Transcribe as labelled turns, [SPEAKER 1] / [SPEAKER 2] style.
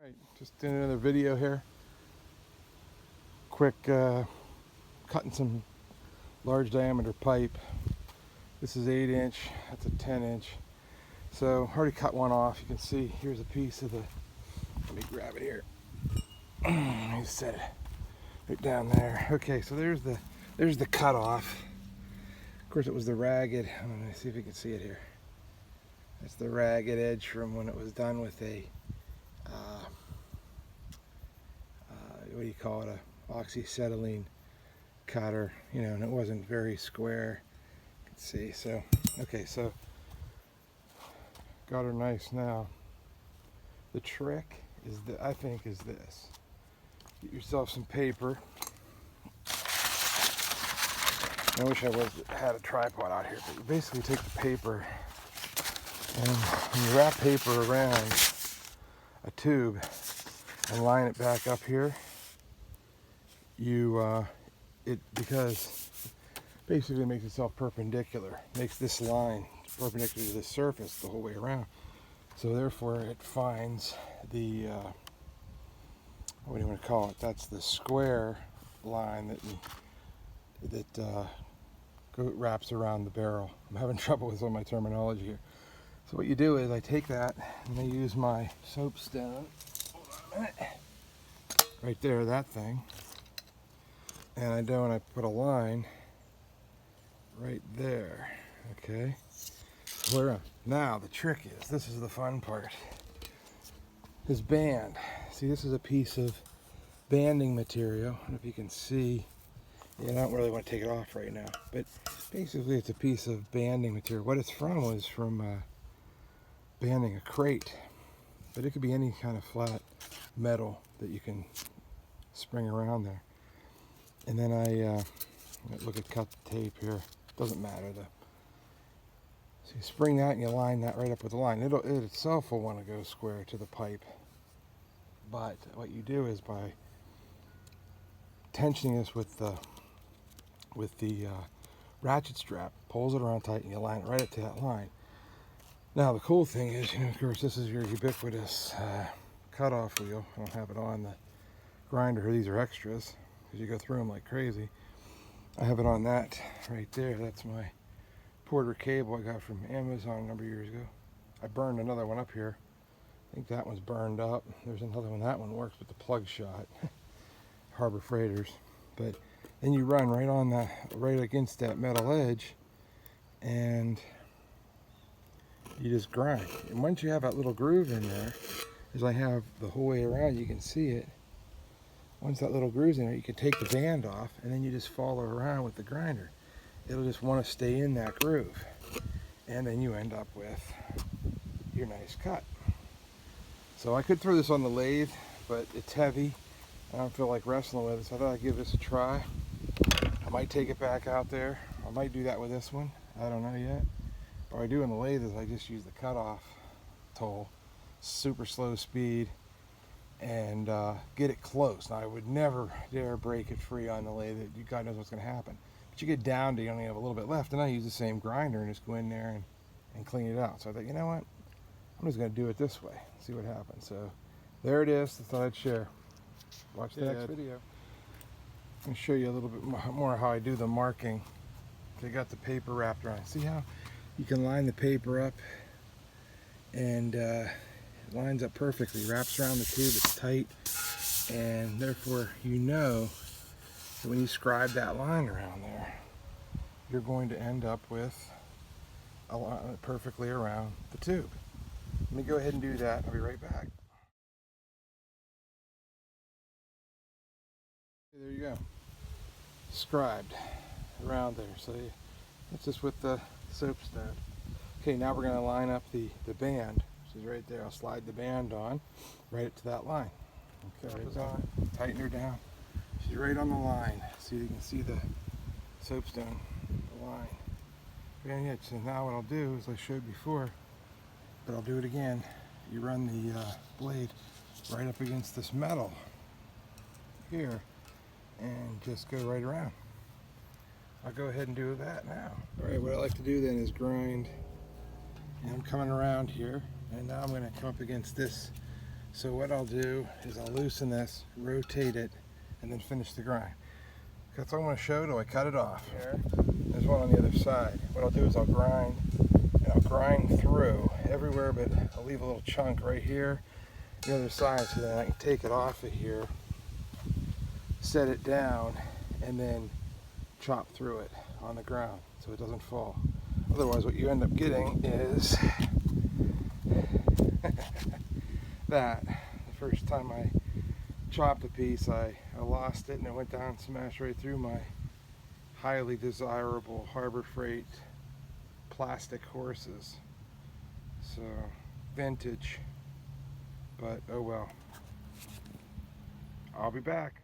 [SPEAKER 1] Right, just doing another video here. Quick cutting some large diameter pipe. This is 8 inch, that's a 10 inch. So already cut one off. You can see here's a piece of the, let me grab it here. Let me set it right down there. Okay, so there's the cut off. Of course it was the ragged, let me see if you can see it here. That's the ragged edge from when it was done with a what do you call it, a oxyacetylene cutter, you know, and it wasn't very square. You can see. So okay, so got her nice. Now the trick is that I think is this: get yourself some paper. I wish I had a tripod out here, but you basically take the paper and you wrap paper around a tube and line it back up here. Because basically makes itself perpendicular, makes this line perpendicular to the surface the whole way around. So therefore it finds the, what do you want to call it? That's the square line that wraps around the barrel. I'm having trouble with all my terminology here. So what you do is I take that and I use my soapstone. Hold on a minute. Right there, that thing. And I put a line right there, okay? Now the trick is, this is the fun part. This band, see, this is a piece of banding material. I don't know if you can see. Yeah, I don't really want to take it off right now, but basically it's a piece of banding material. What it's from was from banding a crate, but it could be any kind of flat metal that you can spring around there. And then I look at cut tape here. Doesn't matter though. So you spring that and you line that right up with the line. It itself will want to go square to the pipe. But what you do is by tensioning this with the ratchet strap, pulls it around tight and you line it right up to that line. Now the cool thing is, you know, of course, this is your ubiquitous cutoff wheel. I don't have it on the grinder here. These are extras, because you go through them like crazy. I have it on that right there. That's my Porter cable I got from Amazon a number of years ago. I burned another one up here. I think that one's burned up. There's another one. That one works with the plug shot. Harbor Freighters. But then you run right against that metal edge, and you just grind. And once you have that little groove in there, as I have the whole way around, you can see it. Once that little groove's in there, you can take the band off and then you just follow around with the grinder. It'll just want to stay in that groove. And then you end up with your nice cut. So I could throw this on the lathe, but it's heavy. I don't feel like wrestling with it, so I thought I'd give this a try. I might take it back out there. I might do that with this one. I don't know yet. What I do on the lathe is I just use the cutoff tool, super slow speed, and get it close. Now I would never dare break it free on the lathe. God knows what's going to happen. But you get down to you only have a little bit left, and I use the same grinder and just go in there and clean it out. So I thought, you know what? I'm just going to do it this way. See what happens. So there it is. I thought I'd share. Watch the next video. I'm going to show you a little bit more how I do the marking. I got the paper wrapped around. See how you can line the paper up and it lines up perfectly, wraps around the tube, it's tight, and therefore you know that when you scribe that line around there, you're going to end up with a line perfectly around the tube. Let me go ahead and do that. I'll be right back. There you go. Scribed around there. So that's just with the soapstone. Okay, now we're going to line up the band, which is right there. I'll slide the band on, right up to that line. Okay, right on. Tighten her down. She's right on the line. So you can see the soapstone, the line. And yeah, so now what I'll do is I showed before, but I'll do it again. You run the blade right up against this metal here and just go right around. I'll go ahead and do that now. All right, what I like to do then is grind. And I'm coming around here, and now I'm going to come up against this So what I'll do is I'll loosen this, rotate it, and then finish the grind. That's all I'm going to show till I cut it off. Here, there's one on the other side. What I'll do is I'll grind, and I'll grind through everywhere, but I'll leave a little chunk right here, the other side, so then I can take it off of here, set it down, and then chop through it on the ground so it doesn't fall. Otherwise, what you end up getting is that. The first time I chopped a piece, I lost it, and it went down and smashed right through my highly desirable Harbor Freight plastic horses. So, vintage, but oh well. I'll be back.